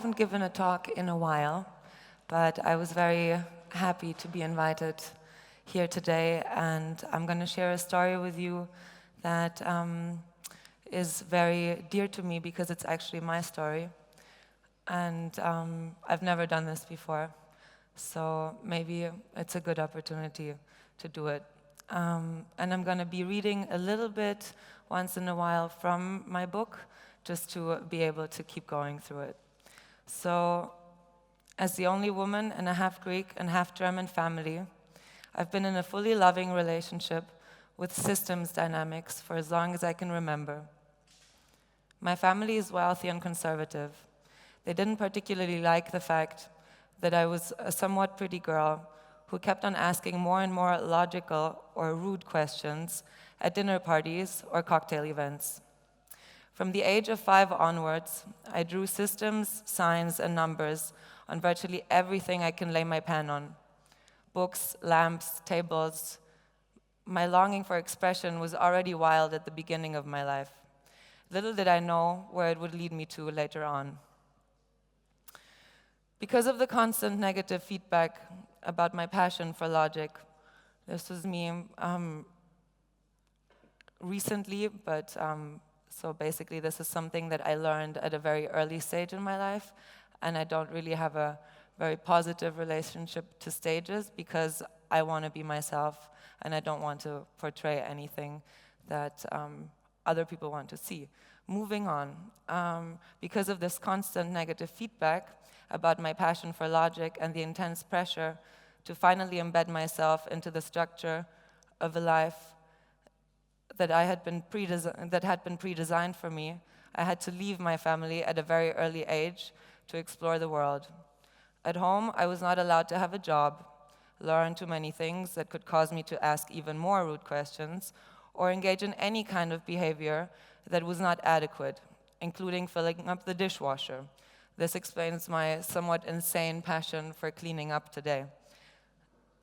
haven't given a talk in a while, but I was very happy to be invited here today, and I'm going to share a story with you that is very dear to me because it's actually my story, and I've never done this before, so maybe it's a good opportunity to do it. And I'm going to be reading a little bit once in a while from my book, just to be able to keep going through it. So, as the only woman in a half-Greek and half-German family, I've been in a fully loving relationship with systems dynamics for as long as I can remember. My family is wealthy and conservative. They didn't particularly like the fact that I was a somewhat pretty girl who kept on asking more and more logical or rude questions at dinner parties or cocktail events. From the age of 5 onwards, I drew systems, signs, and numbers on virtually everything I can lay my pen on. Books, lamps, tables. My longing for expression was already wild at the beginning of my life. Little did I know where it would lead me to later on. Because of the constant negative feedback about my passion for logic, this was me recently, but so basically this is something that I learned at a very early stage in my life, and I don't really have a very positive relationship to stages because I want to be myself and I don't want to portray anything that other people want to see. Moving on, because of this constant negative feedback about my passion for logic and the intense pressure to finally embed myself into the structure of a life that had been pre-designed for me, I had to leave my family at a very early age to explore the world. At home, I was not allowed to have a job, learn too many things that could cause me to ask even more rude questions, or engage in any kind of behavior that was not adequate, including filling up the dishwasher. This explains my somewhat insane passion for cleaning up today.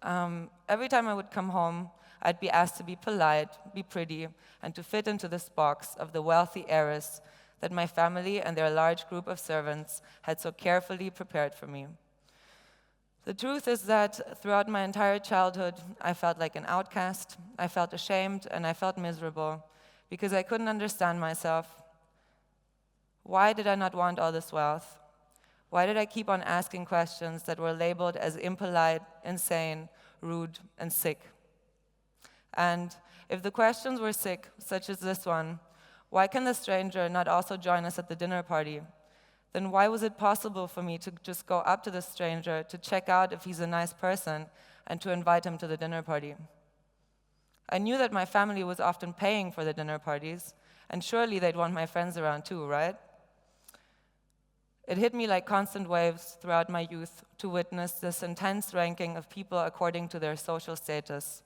Every time I would come home, I'd be asked to be polite, be pretty, and to fit into this box of the wealthy heiress that my family and their large group of servants had so carefully prepared for me. The truth is that throughout my entire childhood, I felt like an outcast, I felt ashamed, and I felt miserable because I couldn't understand myself. Why did I not want all this wealth? Why did I keep on asking questions that were labeled as impolite, insane, rude, and sick? And if the questions were sick, such as this one, why can the stranger not also join us at the dinner party? Then why was it possible for me to just go up to the stranger to check out if he's a nice person and to invite him to the dinner party? I knew that my family was often paying for the dinner parties, and surely they'd want my friends around too, right? It hit me like constant waves throughout my youth to witness this intense ranking of people according to their social status.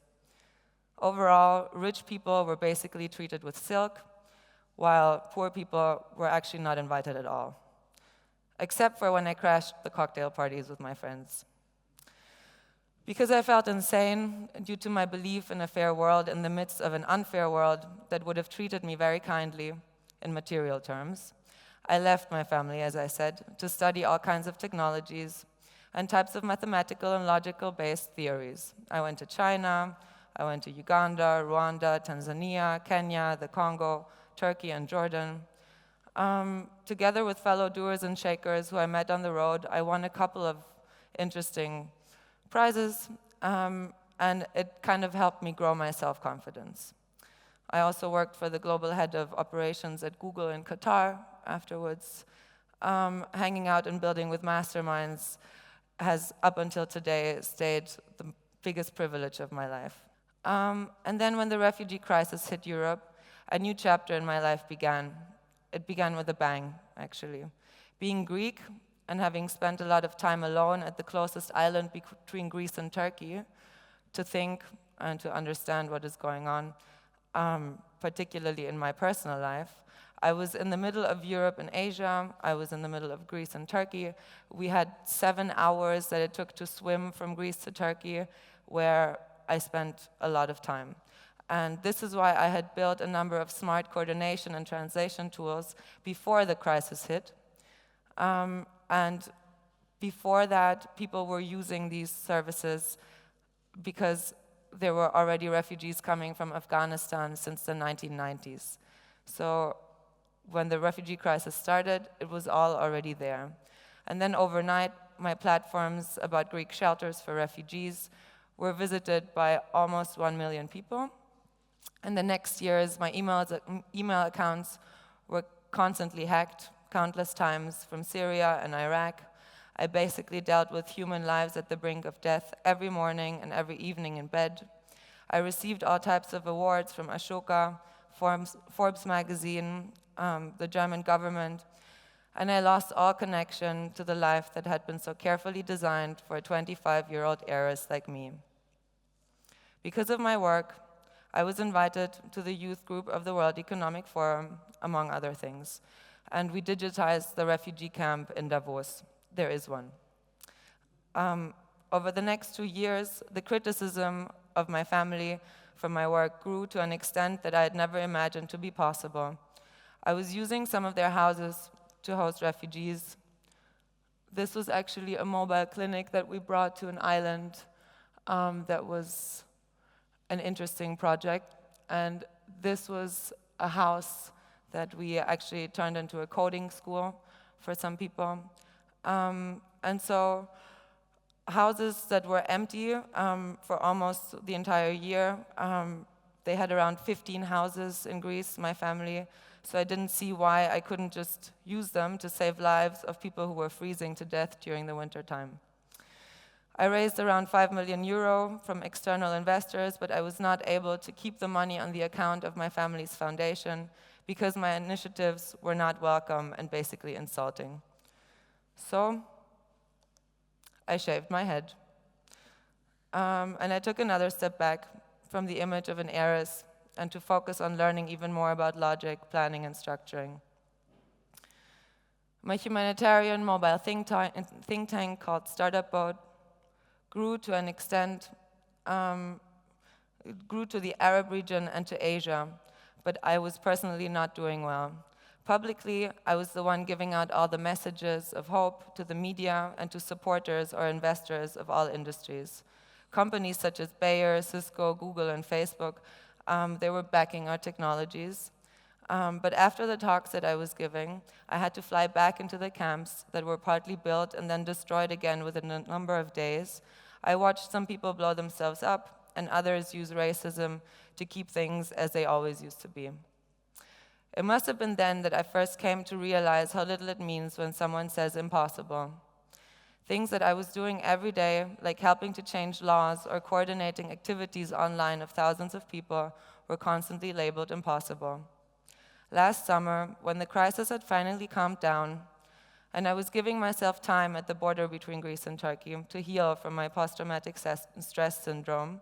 Overall, rich people were basically treated with silk, while poor people were actually not invited at all, except for when I crashed the cocktail parties with my friends. Because I felt insane due to my belief in a fair world in the midst of an unfair world that would have treated me very kindly in material terms, I left my family, as I said, to study all kinds of technologies and types of mathematical and logical-based theories. I went to China, I went to Uganda, Rwanda, Tanzania, Kenya, the Congo, Turkey, and Jordan. Together with fellow doers and shakers who I met on the road, I won a couple of interesting prizes, and it kind of helped me grow my self-confidence. I also worked for the global head of operations at Google in Qatar afterwards. Hanging out and building with masterminds has, up until today, stayed the biggest privilege of my life. And then when the refugee crisis hit Europe, a new chapter in my life began. It began with a bang, actually. Being Greek and having spent a lot of time alone at the closest island between Greece and Turkey to think and to understand what is going on, particularly in my personal life, I was in the middle of Europe and Asia. I was in the middle of Greece and Turkey. We had 7 hours that it took to swim from Greece to Turkey, where I spent a lot of time. And this is why I had built a number of smart coordination and translation tools before the crisis hit. And before that, people were using these services because there were already refugees coming from Afghanistan since the 1990s. So when the refugee crisis started, it was all already there. And then overnight, my platforms about Greek shelters for refugees were visited by almost 1 million people. And the next years, my email accounts were constantly hacked countless times from Syria and Iraq. I basically dealt with human lives at the brink of death every morning and every evening in bed. I received all types of awards from Ashoka, Forbes magazine, the German government, and I lost all connection to the life that had been so carefully designed for a 25-year-old heiress like me. Because of my work, I was invited to the youth group of the World Economic Forum, among other things, and we digitized the refugee camp in Davos. There is one. Over the next 2 years, the criticism of my family from my work grew to an extent that I had never imagined to be possible. I was using some of their houses to host refugees. This was actually a mobile clinic that we brought to an island that was an interesting project. And this was a house that we actually turned into a coding school for some people. And so houses that were empty for almost the entire year. They had around 15 houses in Greece, my family, so I didn't see why I couldn't just use them to save lives of people who were freezing to death during the winter time. I raised around 5 million euro from external investors, but I was not able to keep the money on the account of my family's foundation because my initiatives were not welcome and basically insulting. So I shaved my head. And I took another step back from the image of an heiress and to focus on learning even more about logic, planning, and structuring. My humanitarian mobile think tank called Startup Boat grew to an extent, it grew to the Arab region and to Asia, but I was personally not doing well. Publicly, I was the one giving out all the messages of hope to the media and to supporters or investors of all industries. Companies such as Bayer, Cisco, Google, and Facebook, they were backing our technologies. But after the talks that I was giving, I had to fly back into the camps that were partly built and then destroyed again within a number of days. I watched some people blow themselves up and others use racism to keep things as they always used to be. It must have been then that I first came to realize how little it means when someone says impossible. Things that I was doing every day, like helping to change laws or coordinating activities online of thousands of people, were constantly labeled impossible. Last summer, when the crisis had finally calmed down, and I was giving myself time at the border between Greece and Turkey to heal from my post-traumatic stress syndrome,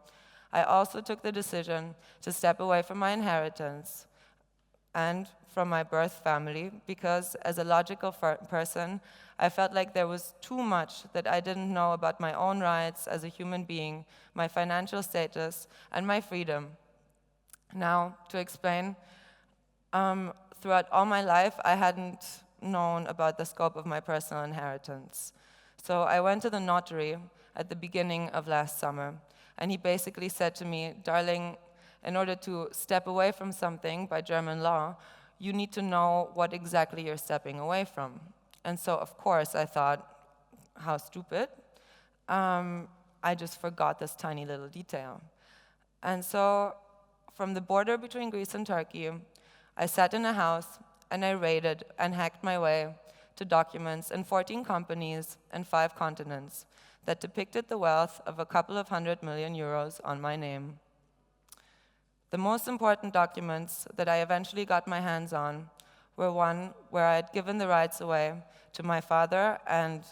I also took the decision to step away from my inheritance and from my birth family, because as a logical person, I felt like there was too much that I didn't know about my own rights as a human being, my financial status, and my freedom. Now, to explain, throughout all my life, I hadn't known about the scope of my personal inheritance. So I went to the notary at the beginning of last summer, and he basically said to me, "Darling, in order to step away from something by German law, you need to know what exactly you're stepping away from." And so, of course, I thought, how stupid. I just forgot this tiny little detail. And so, from the border between Greece and Turkey, I sat in a house and I raided and hacked my way to documents in 14 companies and 5 continents that depicted the wealth of a couple of 100 million euros on my name. The most important documents that I eventually got my hands on were one where I had given the rights away to my father and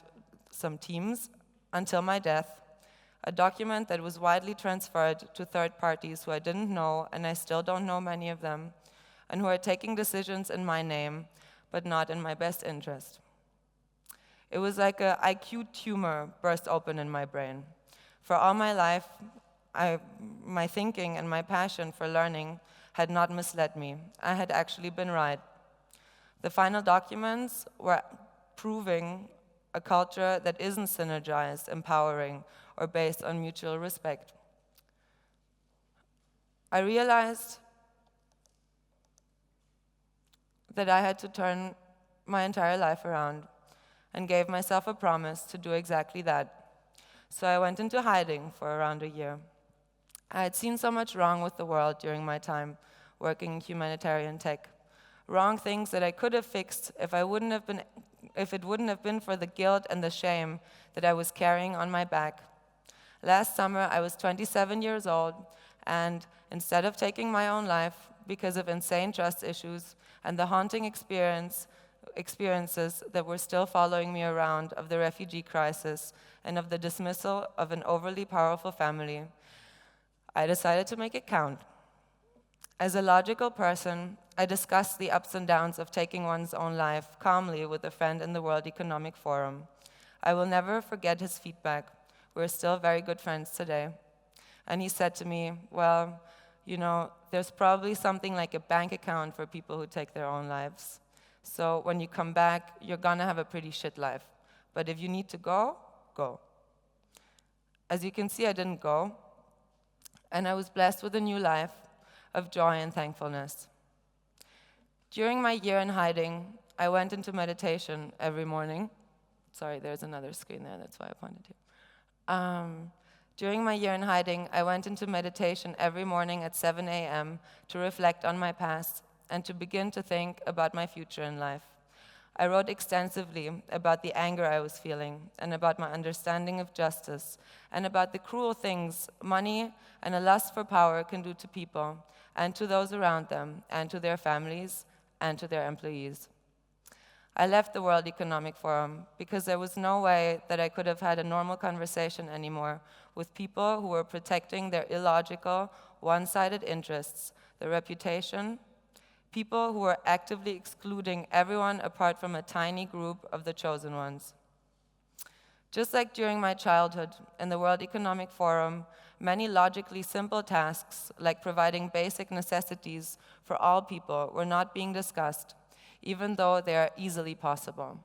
some teams until my death, a document that was widely transferred to third parties who I didn't know, and I still don't know many of them, and who are taking decisions in my name, but not in my best interest. It was like an IQ tumor burst open in my brain. For all my life, my thinking and my passion for learning had not misled me. I had actually been right. The final documents were proving a culture that isn't synergized, empowering, or based on mutual respect. I realized that I had to turn my entire life around and gave myself a promise to do exactly that. So I went into hiding for around a year. I had seen so much wrong with the world during my time working in humanitarian tech. Wrong things that I could have fixed if it wouldn't have been for the guilt and the shame that I was carrying on my back. Last summer, I was 27 years old, and instead of taking my own life because of insane trust issues and the haunting experiences that were still following me around of the refugee crisis and of the dismissal of an overly powerful family, I decided to make it count. As a logical person, I discussed the ups and downs of taking one's own life calmly with a friend in the World Economic Forum. I will never forget his feedback. We're still very good friends today. And he said to me, well, you know, there's probably something like a bank account for people who take their own lives. So when you come back, you're gonna have a pretty shit life. But if you need to go, go. As you can see, I didn't go. And I was blessed with a new life of joy and thankfulness. During my year in hiding, I went into meditation every morning. Sorry, there's another screen there, that's why I pointed to. During my year in hiding, I went into meditation every morning at 7 a.m. to reflect on my past and to begin to think about my future in life. I wrote extensively about the anger I was feeling and about my understanding of justice and about the cruel things money and a lust for power can do to people and to those around them and to their families and to their employees. I left the World Economic Forum because there was no way that I could have had a normal conversation anymore with people who were protecting their illogical, one-sided interests, their reputation, people who were actively excluding everyone apart from a tiny group of the chosen ones. Just like during my childhood in the World Economic Forum, many logically simple tasks, like providing basic necessities for all people, were not being discussed, even though they are easily possible.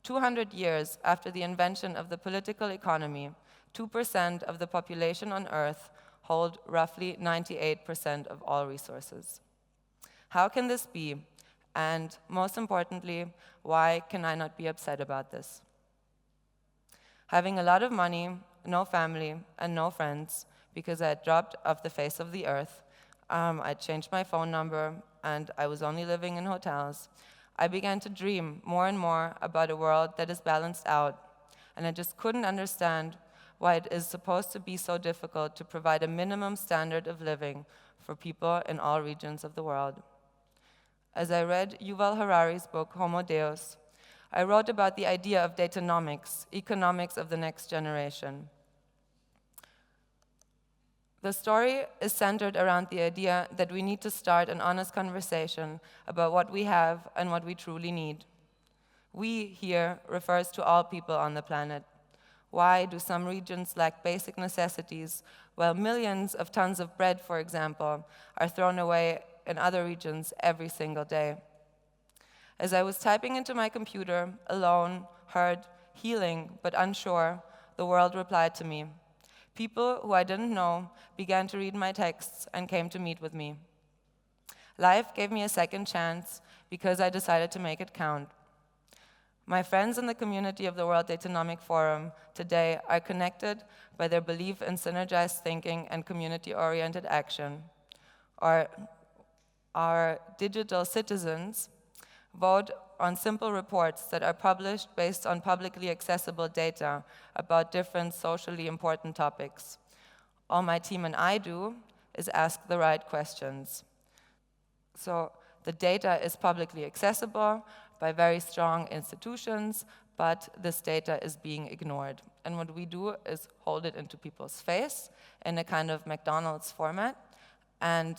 200 years after the invention of the political economy, 2% of the population on Earth hold roughly 98% of all resources. How can this be? And most importantly, why can I not be upset about this? Having a lot of money, no family, and no friends, because I had dropped off the face of the earth, I changed my phone number, and I was only living in hotels, I began to dream more and more about a world that is balanced out, and I just couldn't understand why it is supposed to be so difficult to provide a minimum standard of living for people in all regions of the world. As I read Yuval Harari's book, Homo Deus, I wrote about the idea of datanomics, economics of the next generation. The story is centered around the idea that we need to start an honest conversation about what we have and what we truly need. We here refers to all people on the planet. Why do some regions lack basic necessities, while millions of tons of bread, for example, are thrown away in other regions every single day? As I was typing into my computer, alone, hurt, healing, but unsure, the world replied to me. People who I didn't know began to read my texts and came to meet with me. Life gave me a second chance because I decided to make it count. My friends in the community of the World Economic Forum today are connected by their belief in synergized thinking and community-oriented action. Our digital citizens vote on simple reports that are published based on publicly accessible data about different socially important topics. All my team and I do is ask the right questions. So the data is publicly accessible by very strong institutions, but this data is being ignored. And what we do is hold it into people's face in a kind of McDonald's format, and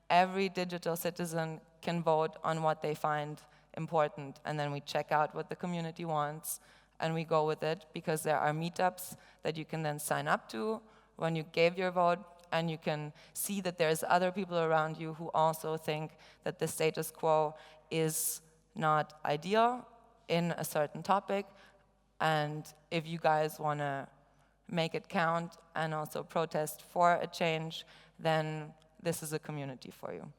every digital citizen can vote on what they find important, and then we check out what the community wants, and we go with it, because there are meetups that you can then sign up to when you gave your vote, and you can see that there's other people around you who also think that the status quo is not ideal in a certain topic, And if you guys want to make it count and also protest for a change, then this is a community for you.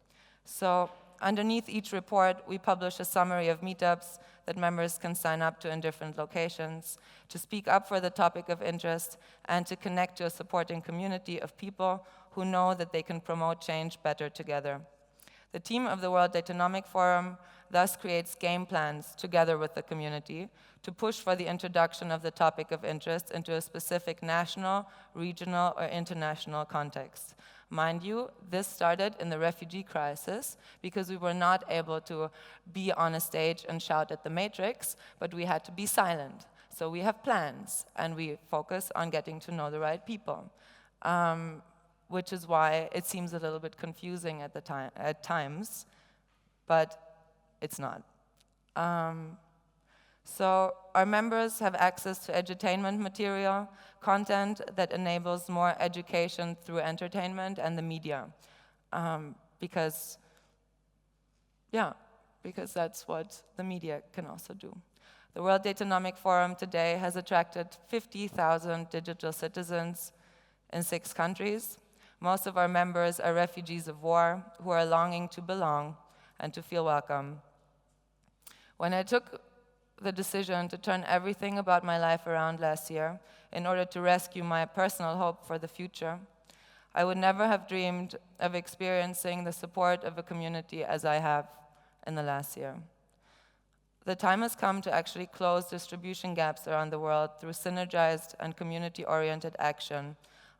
So underneath each report, we publish a summary of meetups that members can sign up to in different locations, to speak up for the topic of interest, and to connect to a supporting community of people who know that they can promote change better together. The team of the World Datanomic Forum thus creates game plans together with the community to push for the introduction of the topic of interest into a specific national, regional, or international context. Mind you, this started in the refugee crisis because we were not able to be on a stage and shout at the matrix, but we had to be silent. So we have plans, and we focus on getting to know the right people, which is why it seems a little bit confusing at times, but it's not. So our members have access to edutainment material, content that enables more education through entertainment and the media, because that's what the media can also do. The World Datanomic Forum today has attracted 50,000 digital citizens in 6 countries. Most of our members are refugees of war who are longing to belong and to feel welcome. When I took the decision to turn everything about my life around last year in order to rescue my personal hope for the future, I would never have dreamed of experiencing the support of a community as I have in the last year. The time has come to actually close distribution gaps around the world through synergized and community-oriented action,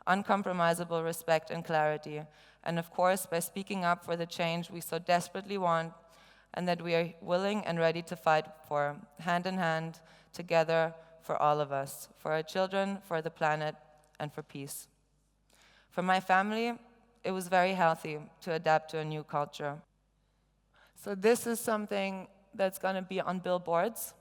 uncompromisable respect and clarity, and of course by speaking up for the change we so desperately want and that we are willing and ready to fight for, hand in hand, together, for all of us, for our children, for the planet, and for peace. For my family, it was very healthy to adapt to a new culture. So this is something that's going to be on billboards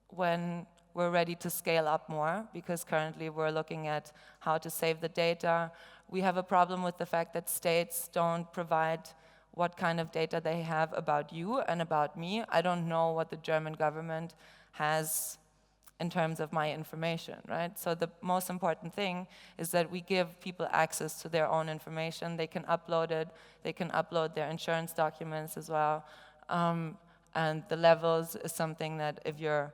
when we're ready to scale up more, because currently we're looking at how to save the data. We have a problem with the fact that states don't provide what kind of data they have about you and about me. I don't know what the German government has in terms of my information, right? So the most important thing is that we give people access to their own information. They can upload it. They can upload their insurance documents as well. And the levels is something that if you're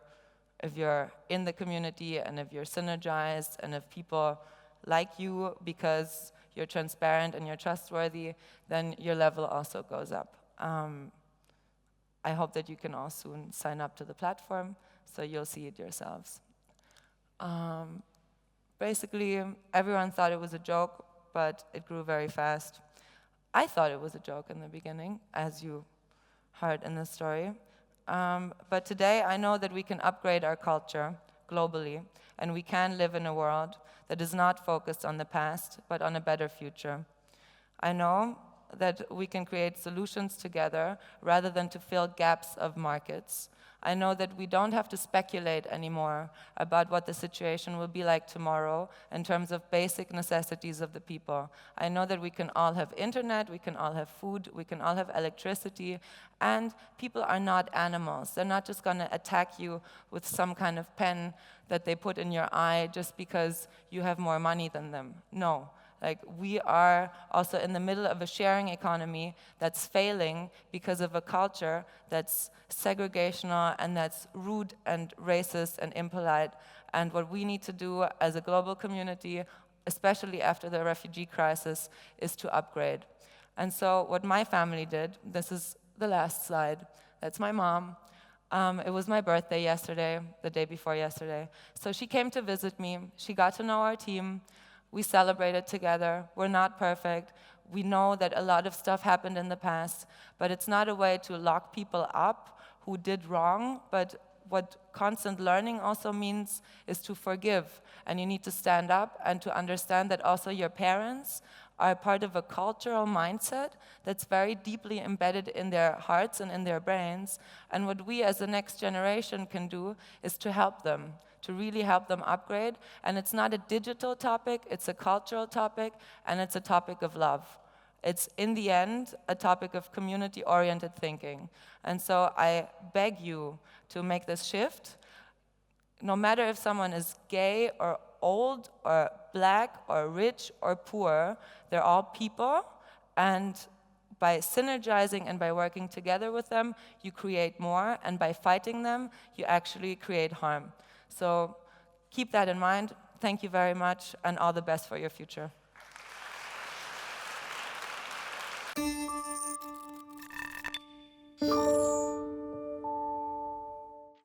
in the community and if you're synergized and if people like you because you're transparent and you're trustworthy, then your level also goes up. I hope that you can all soon sign up to the platform, so you'll see it yourselves. Basically, everyone thought it was a joke, but it grew very fast. I thought it was a joke in the beginning, as you heard in the story. But today, I know that we can upgrade our culture globally, and we can live in a world that is not focused on the past, but on a better future. I know that we can create solutions together rather than to fill gaps of markets. I know that we don't have to speculate anymore about what the situation will be like tomorrow in terms of basic necessities of the people. I know that we can all have internet, we can all have food, we can all have electricity, and people are not animals. They're not just going to attack you with some kind of pen that they put in your eye just because you have more money than them. No. Like, we are also in the middle of a sharing economy that's failing because of a culture that's segregational and that's rude and racist and impolite. And what we need to do as a global community, especially after the refugee crisis, is to upgrade. And so what my family did, this is the last slide, that's my mom. It was my birthday yesterday, the day before yesterday. So she came to visit me. She got to know our team. We celebrated together. We're not perfect. We know that a lot of stuff happened in the past, but it's not a way to lock people up who did wrong. But what constant learning also means is to forgive. And you need to stand up and to understand that also your parents are part of a cultural mindset that's very deeply embedded in their hearts and in their brains. And what we as the next generation can do is to help them, to really help them upgrade. And it's not a digital topic, it's a cultural topic, and it's a topic of love. It's, in the end, a topic of community-oriented thinking. And so I beg you to make this shift. no matter if someone is gay or old or black or rich or poor, they're all people, and by synergizing and by working together with them, you create more, and by fighting them, you actually create harm. So keep that in mind. Thank you very much, and all the best for your future.